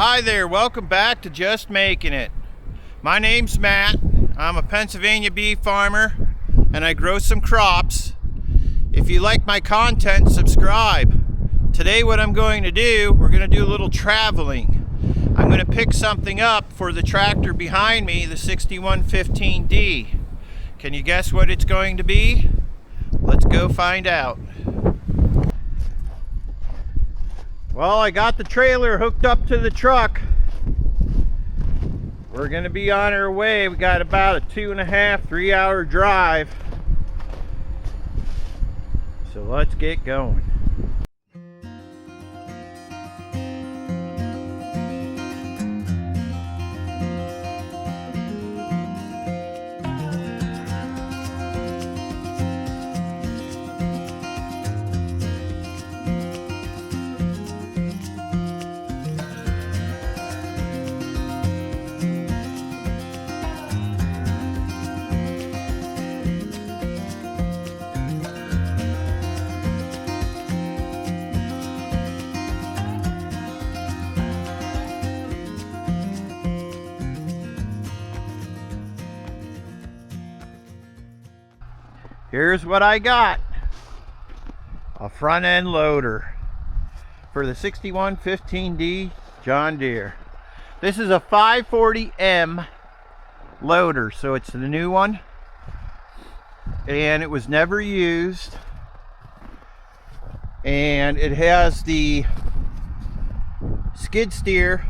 Hi there, welcome back to Just Making It. My name's Matt. I'm a Pennsylvania beef farmer and I grow some crops. If you like my content, subscribe. Today what I'm going to do, we're going to do a little traveling. I'm going to pick something up for the tractor behind me, the 6115D. Can you guess what it's going to be? Let's go find out. Well, I got the trailer hooked up to the truck. We're going to be on our way. We got about a 2.5, 3 hour drive. So let's get going. Here's what I got. A front end loader for the 6115D John Deere. This is a 540M loader, so it's the new one. And it was never used. And it has the skid steer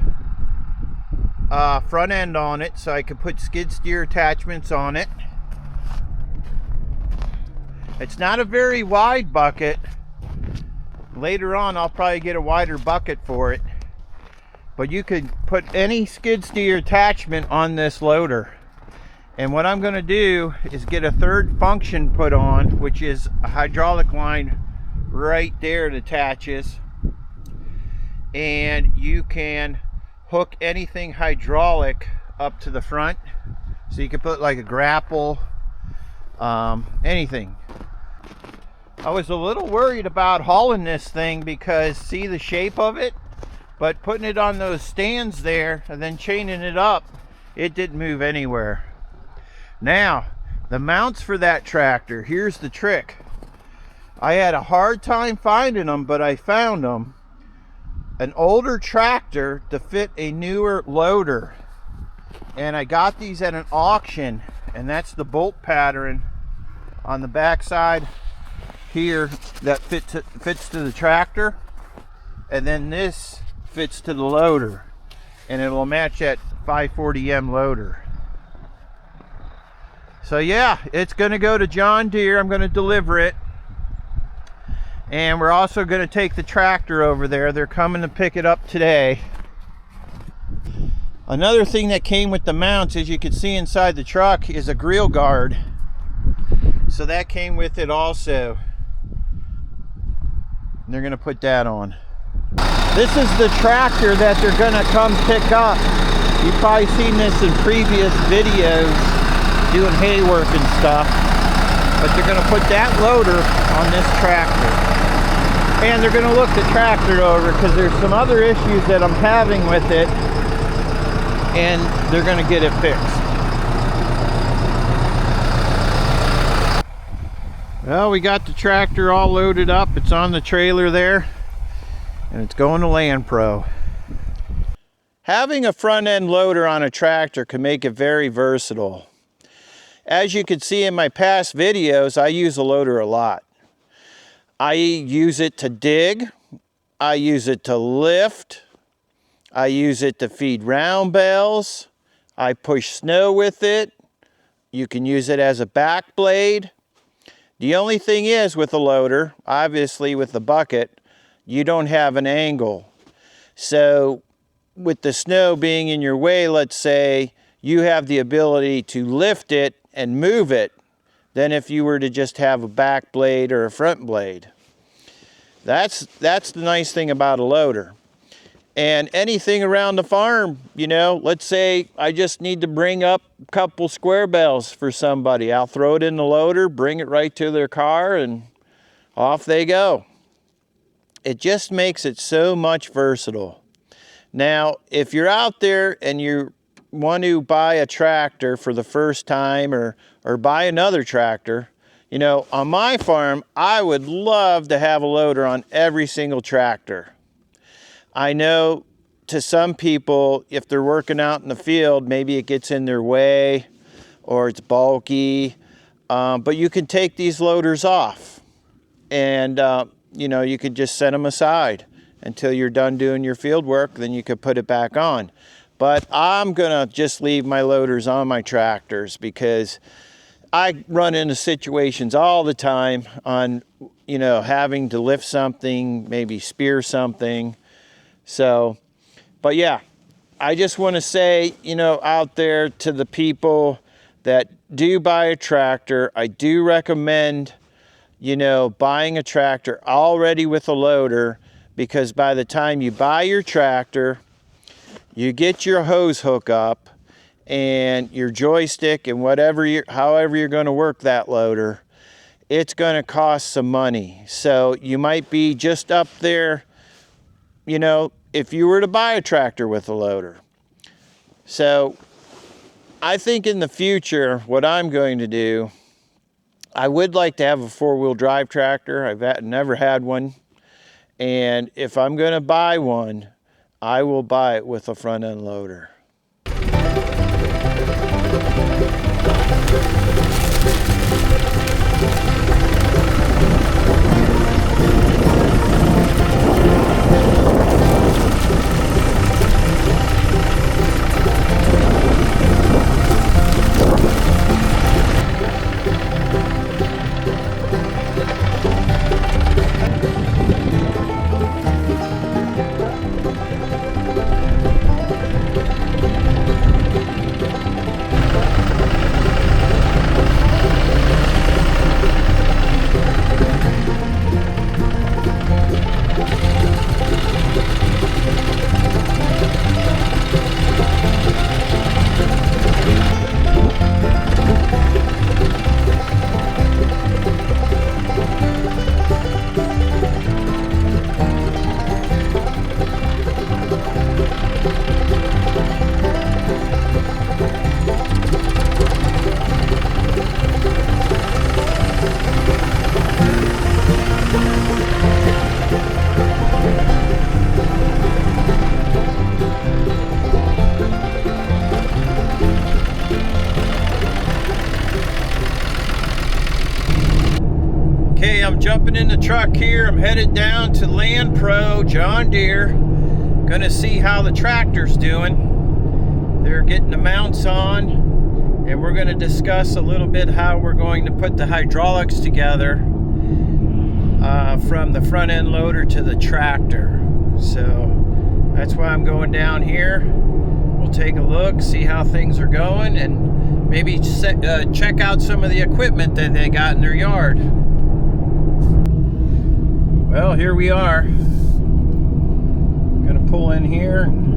front end on it, so I could put skid steer attachments on it. It's not a very wide bucket. Later on I'll probably get a wider bucket for it. But you could put any skid steer attachment on this loader. And what I'm going to do is get a third function put on, which is a hydraulic line right there that attaches. And you can hook anything hydraulic up to the front. So you can put like a grapple, anything. I was a little worried about hauling this thing because see the shape of it, but putting it on those stands there and then chaining it up, it didn't move anywhere. Now, the mounts for that tractor, here's the trick. I had a hard time finding them, but I found them. An older tractor to fit a newer loader. And I got these at an auction, and that's the bolt pattern on the back side here that fits to the tractor, and then this fits to the loader, and it will match that 540M loader. So yeah, it's going to go to John Deere. I'm going to deliver it, and we're also going to take the tractor over there. They're coming to pick it up today. Another thing that came with the mounts, as you can see inside the truck, is a grill guard. So that came with it also. And they're going to put that on. This is the tractor that they're going to come pick up. You've probably seen this in previous videos doing hay work and stuff. But they're going to put that loader on this tractor. And they're going to look the tractor over because there's some other issues that I'm having with it. And they're going to get it fixed. Well, we got the tractor all loaded up. It's on the trailer there, and it's going to Land Pro. Having a front end loader on a tractor can make it very versatile. As you can see in my past videos, I use a loader a lot. I use it to dig, I use it to lift, I use it to feed round bales, I push snow with it. You can use it as a back blade. The only thing is with a loader, obviously with the bucket, you don't have an angle. So with the snow being in your way, let's say, you have the ability to lift it and move it than if you were to just have a back blade or a front blade. That's the nice thing about a loader. And anything around the farm, you know, let's say I just need to bring up a couple square bales for somebody. I'll throw it in the loader, bring it right to their car, and off they go. It just makes it so much versatile. Now, if you're out there and you want to buy a tractor for the first time or buy another tractor, you know, on my farm, I would love to have a loader on every single tractor. I know to some people, if they're working out in the field, maybe it gets in their way or it's bulky, but you can take these loaders off and, you know, you could just set them aside until you're done doing your field work, then you could put it back on. But I'm gonna just leave my loaders on my tractors because I run into situations all the time on, you know, having to lift something, maybe spear something. So, but yeah, I just want to say, you know, out there to the people that do buy a tractor, I do recommend, you know, buying a tractor already with a loader, because by the time you buy your tractor, you get your hose hook up and your joystick and however you're going to work that loader, it's going to cost some money. So you might be just up there, you know, if you were to buy a tractor with a loader. So I think in the future, what I'm going to do, I would like to have a four-wheel drive tractor. I've never had one. And if I'm going to buy one, I will buy it with a front end loader. Okay, I'm jumping in the truck here. I'm headed down to Land Pro John Deere. Gonna see how the tractor's doing. They're getting the mounts on, and we're gonna discuss a little bit how we're going to put the hydraulics together from the front end loader to the tractor. So that's why I'm going down here. We'll take a look, see how things are going, and maybe check out some of the equipment that they got in their yard. Well, here we are. Gonna pull in here and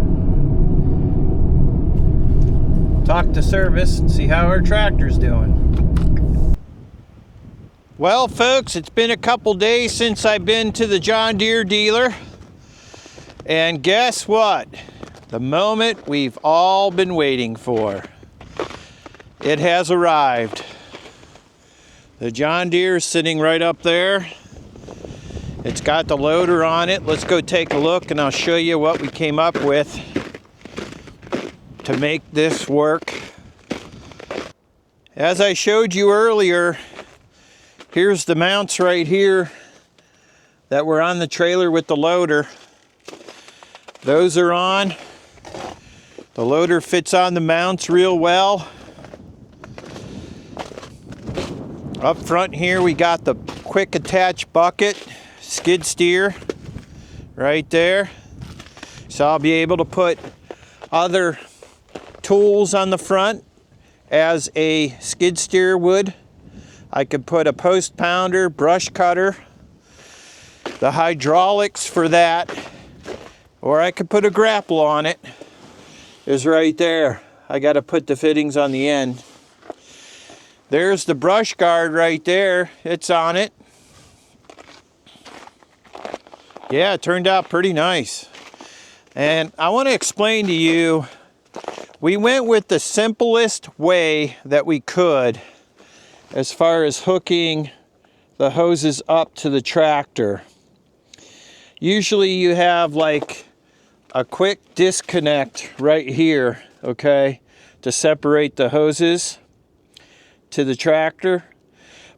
talk to service and see how our tractor's doing. Well, folks, it's been a couple days since I've been to the John Deere dealer. And guess what? The moment we've all been waiting for. It has arrived. The John Deere is sitting right up there. It's got the loader on it. Let's go take a look and I'll show you what we came up with to make this work. As I showed you earlier, here's the mounts right here that were on the trailer with the loader. Those are on. The loader fits on the mounts real well. Up front here we got the quick attach bucket skid steer right there. So I'll be able to put other tools on the front as a skid steer would. I could put a post pounder, brush cutter, the hydraulics for that, or I could put a grapple on it. Is right there. I got to put the fittings on the end. There's the brush guard right there. It's on it. Yeah, it turned out pretty nice. And I want to explain to you, we went with the simplest way that we could as far as hooking the hoses up to the tractor. Usually you have like a quick disconnect right here, okay, to separate the hoses to the tractor.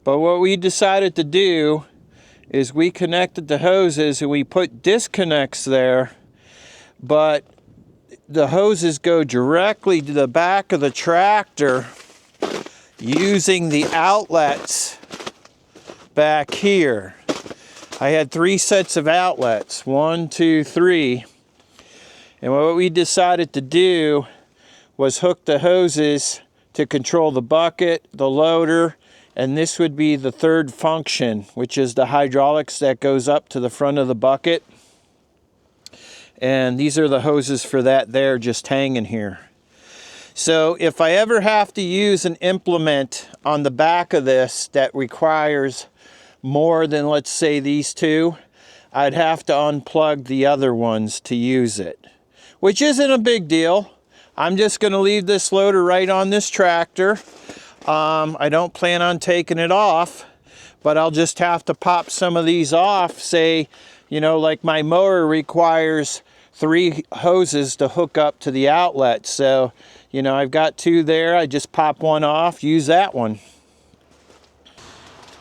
But what we decided to do is we connected the hoses and we put disconnects there, but the hoses go directly to the back of the tractor using the outlets back here. I had 3 sets of outlets, 1, 2, 3. And what we decided to do was hook the hoses to control the bucket, the loader, and this would be the third function, which is the hydraulics that goes up to the front of the bucket. And these are the hoses for that there, just hanging here. So if I ever have to use an implement on the back of this that requires more than, let's say, these two, I'd have to unplug the other ones to use it, which isn't a big deal. I'm just going to leave this loader right on this tractor. I don't plan on taking it off, but I'll just have to pop some of these off. Say, you know, like my mower requires 3 hoses to hook up to the outlet. So, you know, I've got 2 there. I just pop one off, use that one.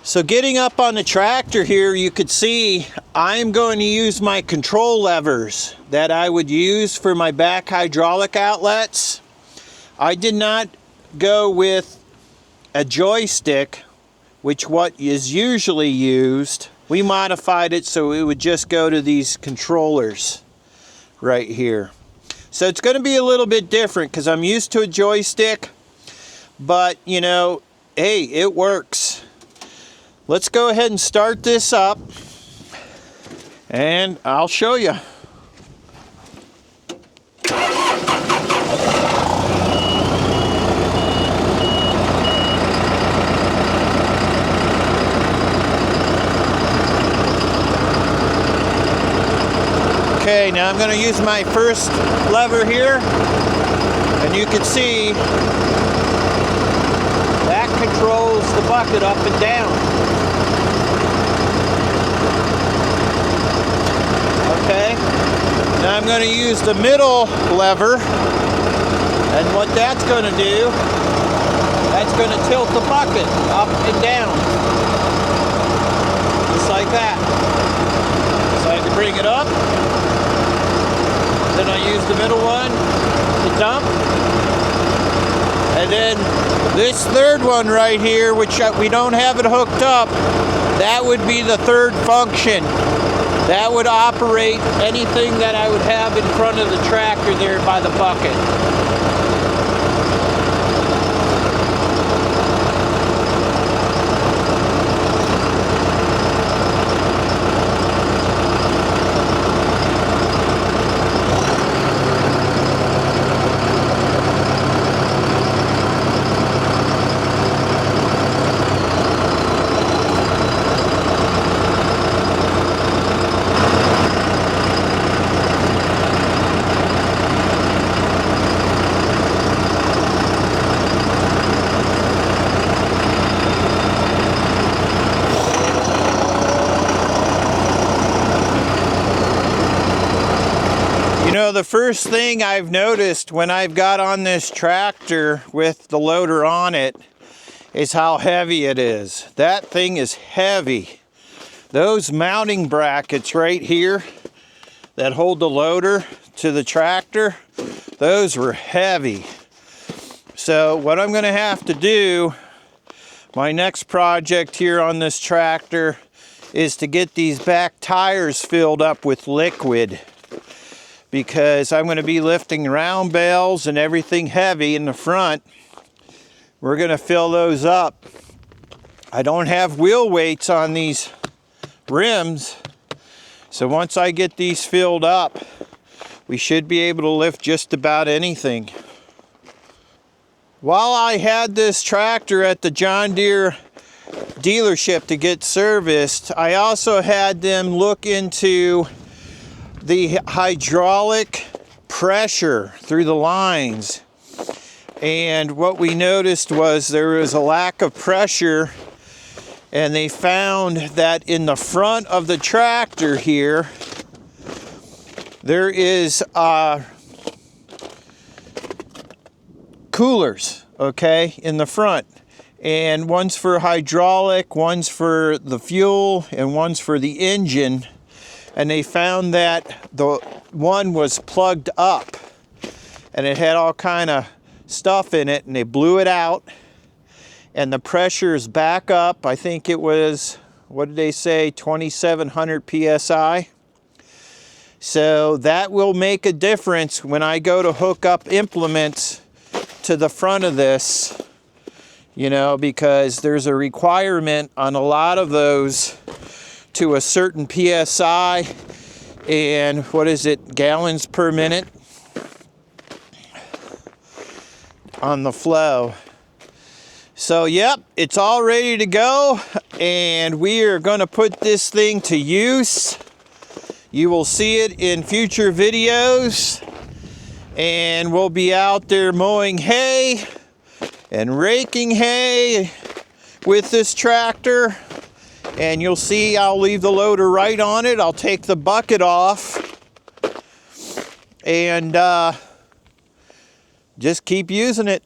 So getting up on the tractor here, you could see I'm going to use my control levers that I would use for my back hydraulic outlets. I did not go with a joystick, which what is usually used. We modified it so it would just go to these controllers right here. So it's going to be a little bit different because I'm used to a joystick, but you know, hey, it works. Let's go ahead and start this up and I'll show you. Okay, now I'm going to use my first lever here, and you can see that controls the bucket up and down. Okay, now I'm going to use the middle lever, and what that's going to do, that's going to tilt the bucket up and down, just like that. So I can bring it up. Then I use the middle one to dump. And then this third one right here, which we don't have it hooked up, that would be the third function. That would operate anything that I would have in front of the tractor there by the bucket. The first thing I've noticed when I've got on this tractor with the loader on it is how heavy it is. That thing is heavy. Those mounting brackets right here that hold the loader to the tractor, those were heavy. So what I'm going to have to do, my next project here on this tractor, is to get these back tires filled up with liquid. because I'm going to be lifting round bales and everything heavy in the front. We're going to fill those up. I don't have wheel weights on these rims, so once I get these filled up, we should be able to lift just about anything. While I had this tractor at the John Deere dealership to get serviced, I also had them look into the hydraulic pressure through the lines. And what we noticed was there was a lack of pressure, and they found that in the front of the tractor here, there is coolers, okay, in the front. And one's for hydraulic, one's for the fuel, and one's for the engine. And they found that the one was plugged up, and it had all kind of stuff in it, and they blew it out, and the pressure is back up. I think it was, what did they say, 2,700 psi. So that will make a difference when I go to hook up implements to the front of this, you know, because there's a requirement on a lot of those to a certain psi and what is it, gallons per minute on the flow. So yep, it's all ready to go, and we are going to put this thing to use. You will see it in future videos, and we'll be out there mowing hay and raking hay with this tractor. And you'll see I'll leave the loader right on it. I'll take the bucket off and just keep using it.